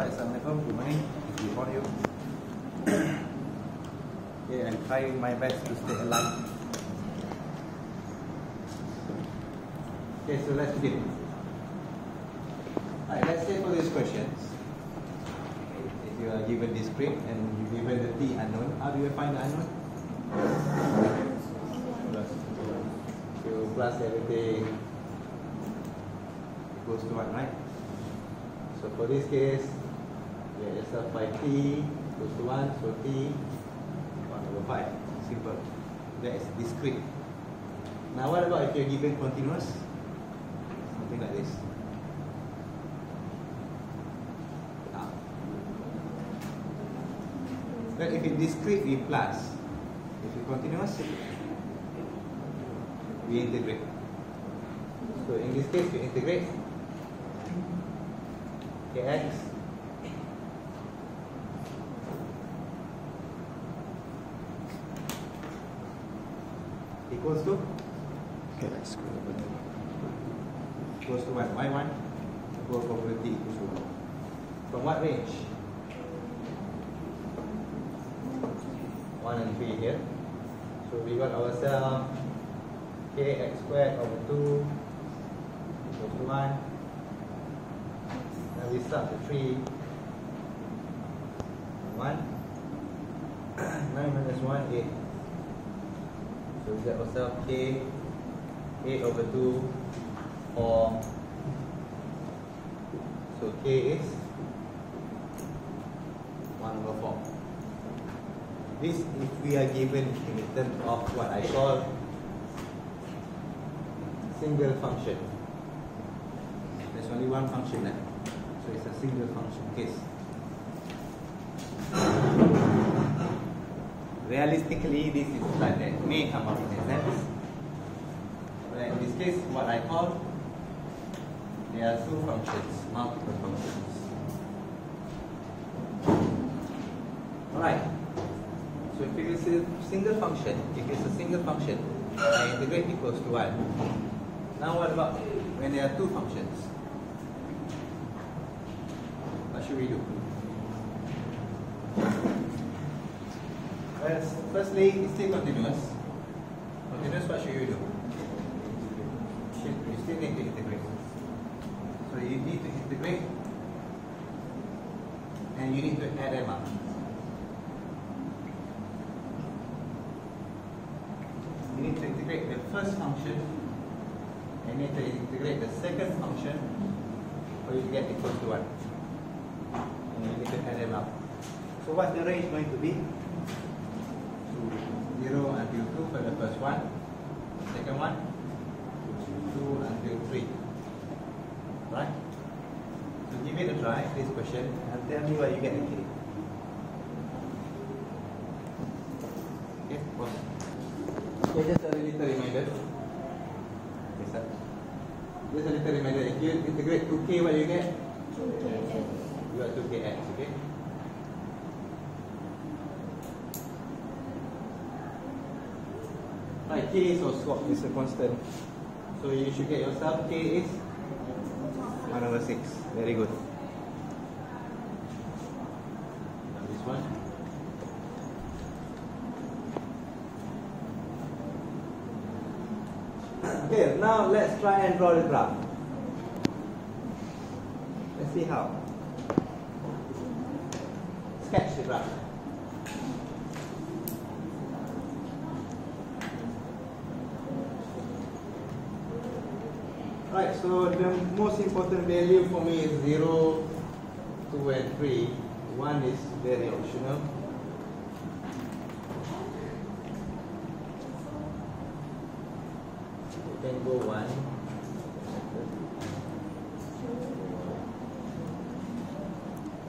Alright, Assalamualaikum, good morning. Good morning you. Okay, I'm trying my best to stay alive. Okay, so let's begin. Alright, let's say for these questions, if you are given this script and you given the t unknown, how do you find the unknown? You plus everything equals to 1, right? So for this case, you get yourself by t equals to 1, so t 1/5. Simple. That is discrete. Now what about if you're given continuous? Something like this. But if it's discrete, we plus. If it's continuous, we integrate. So in this case, we integrate kx equals to kx equals to 1. Why 1? Equal probability equals to 1. From what range? 1 and 3 here. So we got ourselves kx squared over 2 equals to 1. Now we start the 3. 1. 9 minus 1, 8. So we get ourselves k 8 over 2, 4. So k is 1/4. This if we are given in terms of what I call single function. There's only one function there. So it's a single function case. Realistically, this is like that may come up in a sense. But in this case, what I call, there are two functions, multiple functions. Alright. So if it is a single function, I integrate equals to 1. Now what about when there are two functions? What should we do? Well, firstly, it's still continuous. Continuous, what should you do? You still need to integrate. So you need to integrate and you need to add them up. You need to integrate the first function and you need to integrate the second function for you to get equal to 1. And you need to add them up. So what's the range going to be? 0 until 2 for the first one. Second one, 2 until 3. Right? So give it a try, this question, and tell me what you get again. Okay, pause. Okay, just a little reminder. Okay, sir. Just a little reminder. If you integrate 2k, what you get? 2kx. You got 2kx, okay? Right, k is also is a constant. So you should get yourself k is 1/6. Very good. Now this one. Okay, now let's try and draw the graph. Let's see how. Sketch the graph. Right, so the most important value for me is 0, 2 and 3. 1 is very optional. You can go 1.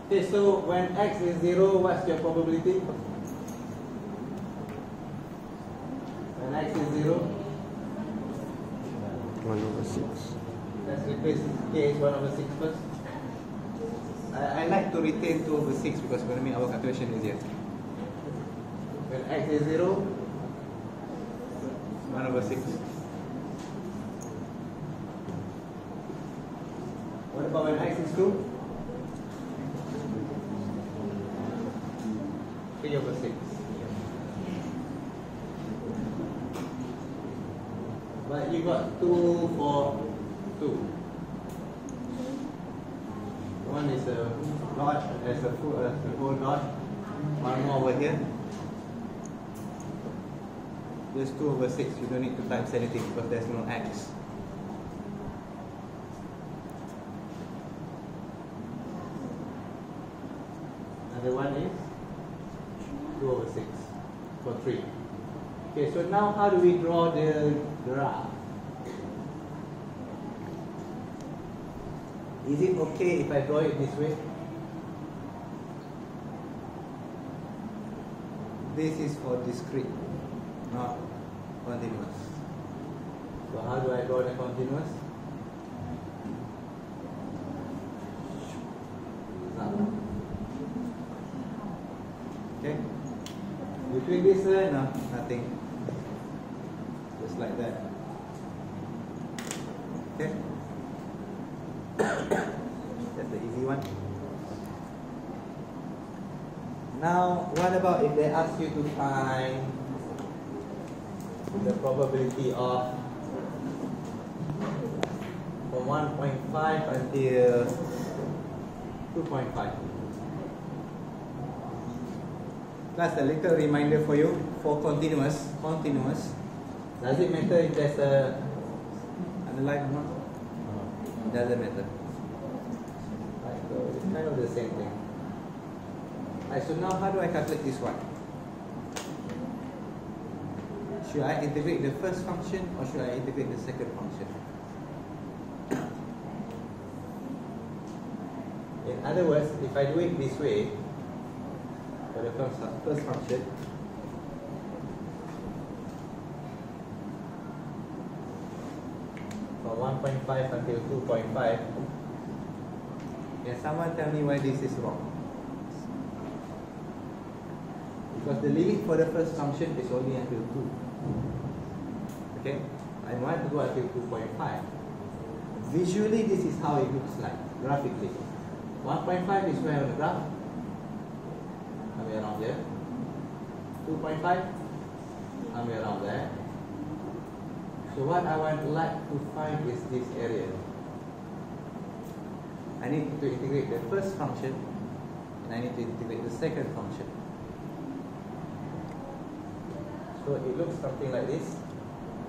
Okay, so when x is 0, what's your probability? When x is 0? 1/6. Let's replace k is 1/6 first. I like to retain 2/6 because it's going to make our calculation easier. When x is 0, 1/6. What about when x is 2? 3 over 6. But you got 2 for 2. One is a dot, as a whole dot. One more over here. Just 2 over 6. You don't need to times anything because there's no x. Another one is 2 over 6 for 3. Okay, so now how do we draw the graph? Is it okay if I draw it this way? This is for discrete, not continuous. So how do I draw the continuous? Okay. Between this, no, nothing. Just like that. Okay. That's the easy one. Now, what about if they ask you to find the probability of from 1.5 until 2.5? That's a little reminder for you for continuous. Does it matter if there's a underline or not? It doesn't matter. Right, so it's kind of the same thing. Right, so now how do I calculate this one? Should I integrate the first function or should I integrate the second function? In other words, if I do it this way, for the first function, from 1.5 until 2.5, can someone tell me why this is wrong? Because the limit for the first function is only until 2. Okay? I want to go until 2.5. Visually, this is how it looks like, graphically. 1.5 is where on the graph? Somewhere around there. 2.5? Somewhere around there. So what I would like to find is this area. I need to integrate the first function and I need to integrate the second function. So it looks something like this.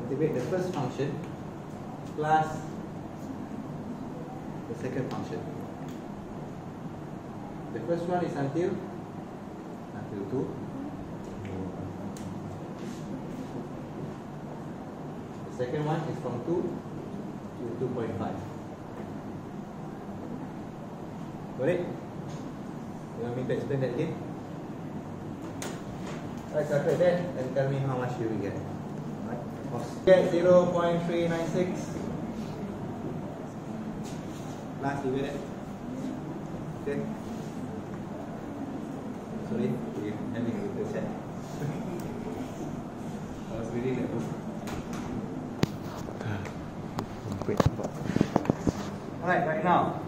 Integrate the first function plus the second function. The first one is until 2. The second one is from 2 to 2.5. Got it? You want me to explain that again? Right, calculate that and tell me how much you will get. Right. Get 0.396. Last, you get it? Okay. Sorry, we're having a little chat. I was reading that book. Alright, right now,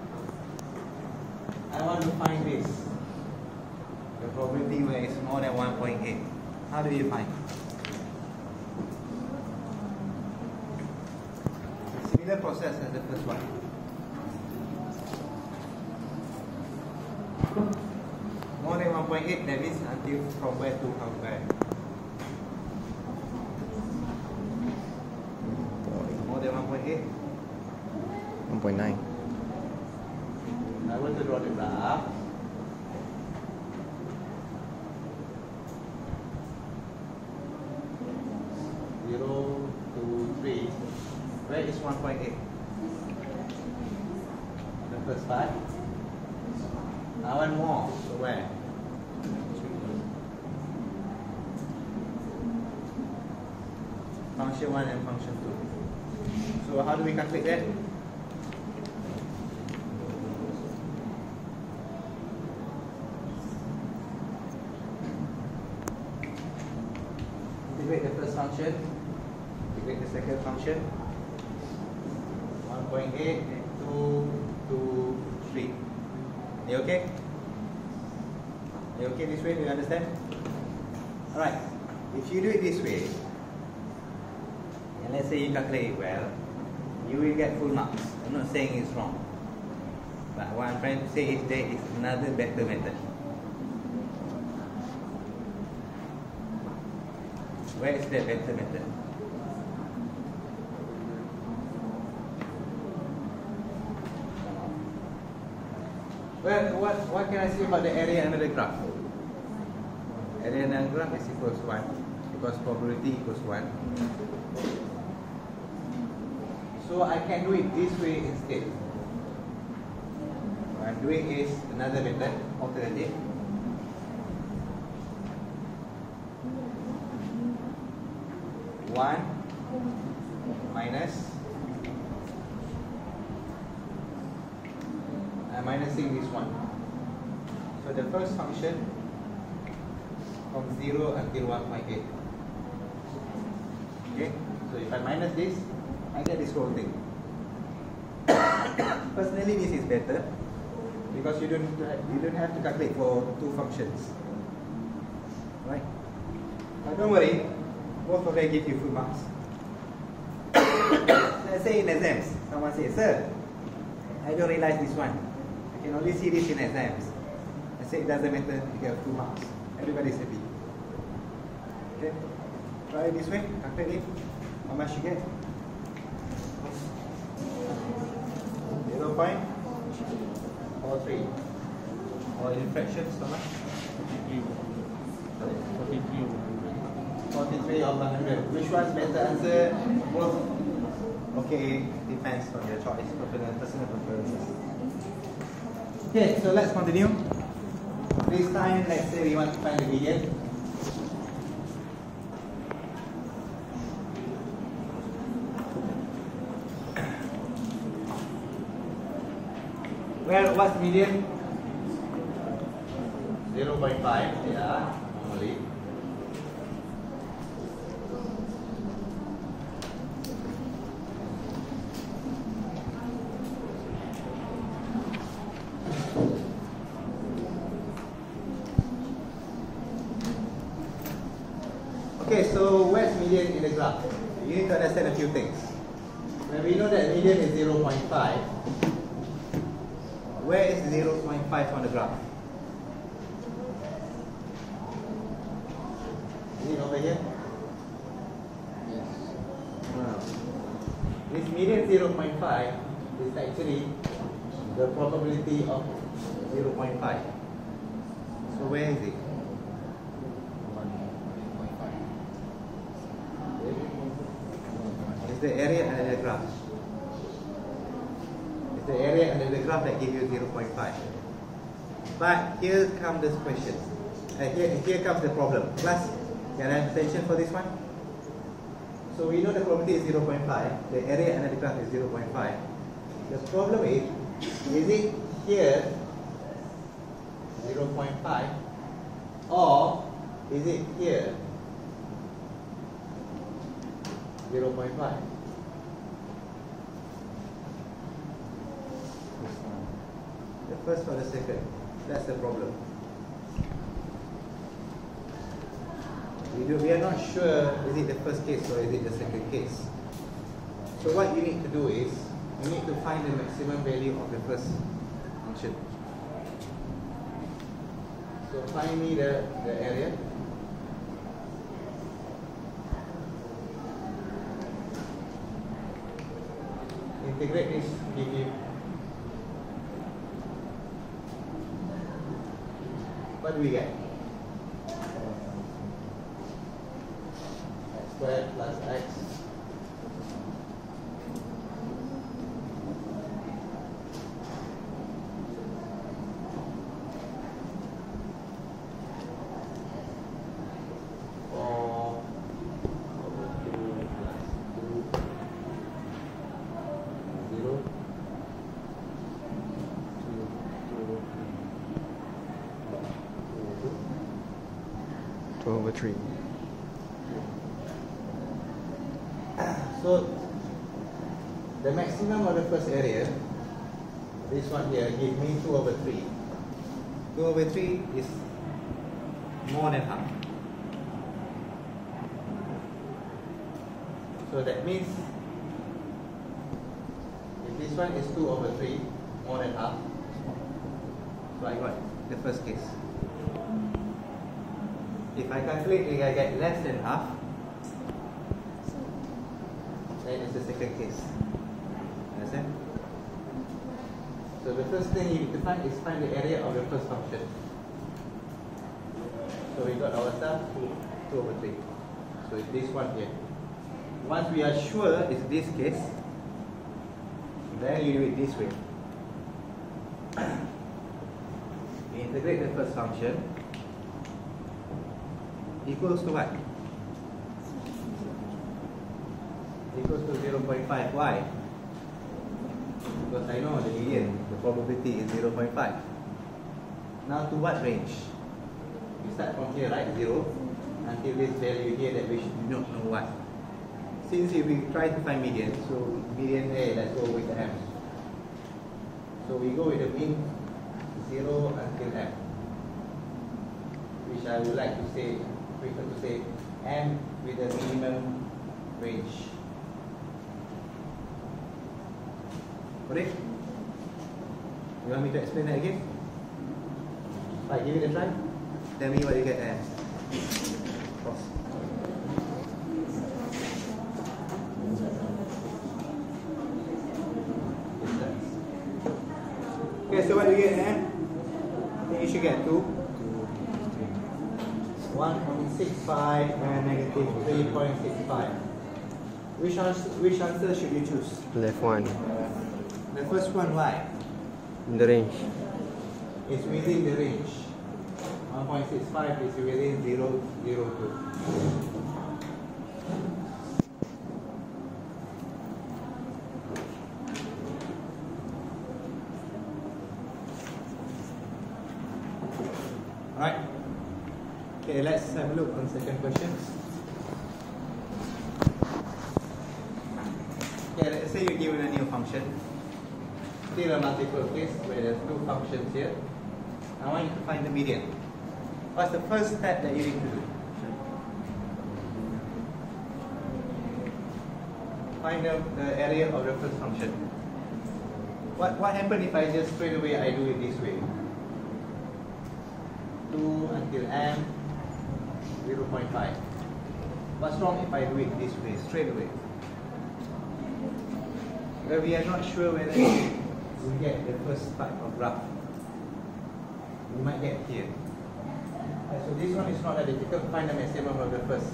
I want to find this. The probability where it's more than 1.8. How do you find? Similar process as the first one. More than 1.8, that is until from where to how where? More than 1.8? 1.9. I want to draw the graph. Zero, 2, 3. Where is 1.8? The first part. I want more. So where? Function 1 and function 2. So how do we calculate that? Integrate the first function. Integrate the second function. 1.8, 2, 2, 3. Are you okay? Are you okay this way? Do you understand? Alright, if you do it this way, and let's say you calculate it well, you will get full marks. I'm not saying it's wrong, but what I'm trying to say is there is another better method. Where is that better method? Well, what can I say about the area under the graph? Area under the graph is equals to 1 because probability equals 1. So I can do it this way instead. What I'm doing is another method, alternative. One minus, I'm minusing this one. So the first function from 0 until 1.8. Okay, so if I minus this, I get this whole thing. Personally, this is better because you don't have to calculate for two functions, right? But don't worry, both of them give you full marks. Let's say in exams, someone says, "Sir, I don't realize this one. I can only see this in exams." I say it doesn't matter, you get full marks. Everybody's happy. Okay, try it this way, calculate it. How much you get? 0.43. Or in fractions, how much? 43 over 100. Which one's better answer? Both. Okay, depends on your choice, personal preferences. Okay, so let's continue. This time, let's say we want to find the median. Well, what's median? 0.5, yeah, normally. Okay, so where's median in the graph? You need to understand a few things. When we know that median is 0.5, where is 0.5 on the graph? Is it over here? Yes. No. This median 0.5 is actually the probability of 0.5. So where is it? 1.5. It's the area under the graph. It's the area under the graph that gives you 0.5. But here comes this question. Here comes the problem. Class, can I have attention for this one? So we know the probability is 0.5. The area under the graph is 0.5. The problem is it here 0.5 or is it here 0.5? The first or the second? That's the problem. We are not sure is it the first case or is it the second case. So what you need to do is you need to find the maximum value of the first function. So find me the area. Integrate this, give you. What do we get? X squared plus x. Over 3. So the maximum of the first area, this one here, gives me 2 over 3. 2 over 3 is more than half. So that means if this one is 2 over 3, more than half, so I got the first case. If I calculate if I get less than half, then it's the second case. Understand? So the first thing you need to find is find the area of the first function. So we got ourselves 2 over 3. So it's this one here. Once we are sure it's this case, then you do it this way. We integrate the first function equals to what? Equals to 0.5. Why? Because I know the median, the probability is 0.5. Now to what range? We start from here, right? 0 until this value here that we do not know what. Since we try to find median, so median A, let's go with the M. So we go with the mean 0 until M, which I would like to say, prefer to say M with the minimum range. Correct? You want me to explain that again? Right, give it a try. Tell me what you get there. Pause. Okay, so what do you get there? I think you should get 2. 1.65 and negative 3.65. Which answer should you choose? Left one. The first one, why? In the range. It's within the range. 1.65 is within 0.02. Alright. Okay, let's have a look on second question. Okay, let's say you're given a new function. Still a multiple case where there's 2 functions here. I want you to find the median. What's the first step that you need to do? Find the area of the first function. What happens if I just straight away I do it this way? 2 until M, 0.5. What's wrong if I do it this way, straight away? Well, we are not sure whether we get the first type of graph. We might get here. So this one is not that difficult. Find the maximum of the first.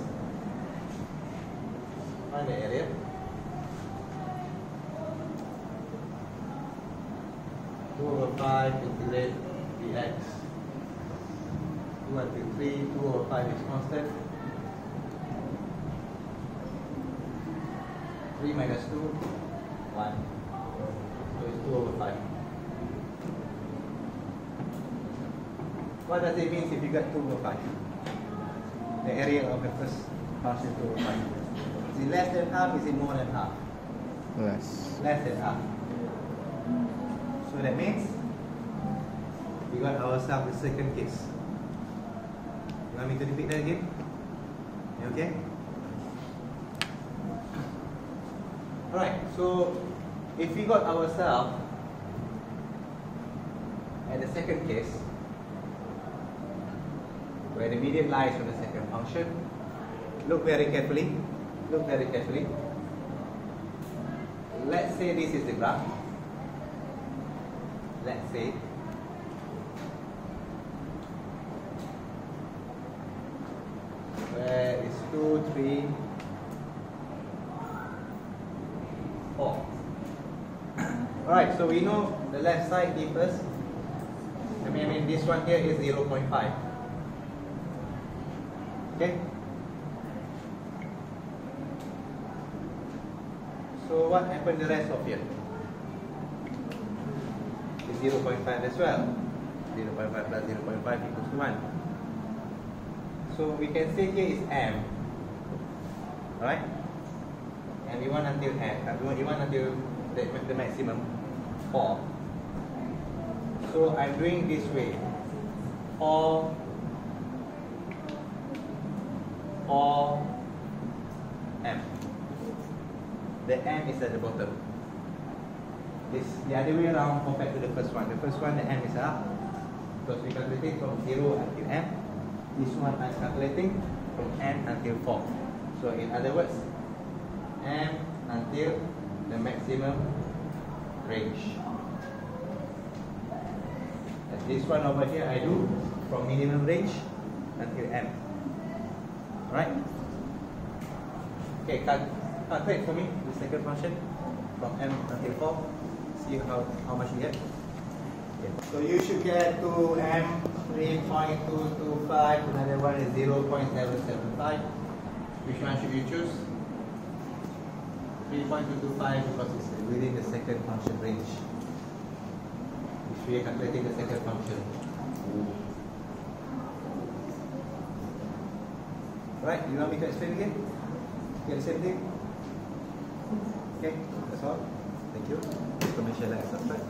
Find the area. Two over 5 integrate dx. 2 until 3, 2 over 5 is constant. 3 minus 2, 1. So it's 2 over 5. What does it mean if you got 2 over 5? The area of the first function 2 over 5. Is it less than half? Is it more than half? Less. Less than half. So that means we got ourselves the second case. You want me to repeat that again? Okay? Alright, so if we got ourselves at the second case, where the median lies on the second function, look very carefully. Look very carefully. Let's say this is the graph. Let's say where is 2, 3, 4. Alright, so we know the left side differs. I mean this one here is 0.5. Okay? So what happened the rest of here? Is 0.5 as well. 0.5 plus 0.5 equals to 1. So we can say here is M. Alright? And we want until M. We want until the maximum 4. So I'm doing this way. 4 M. the m is at the bottom. This the other way around compared to the first one. The first one, the m is up because we calculated from 0 until m. This one I'm calculating from n until 4. So in other words, m until the maximum range. And this one over here I do from minimum range until m. Right? Okay, calculate for me the second function from m until 4. See how much you get. Okay. So you should get to m 3.225, another one is 0.775. Which one should you choose? 3.225 because it's within the second function range. If we are calculating the second function. Right, you want me to explain again? Get the same thing? Okay, that's all. Thank you. Please comment, share, like, subscribe.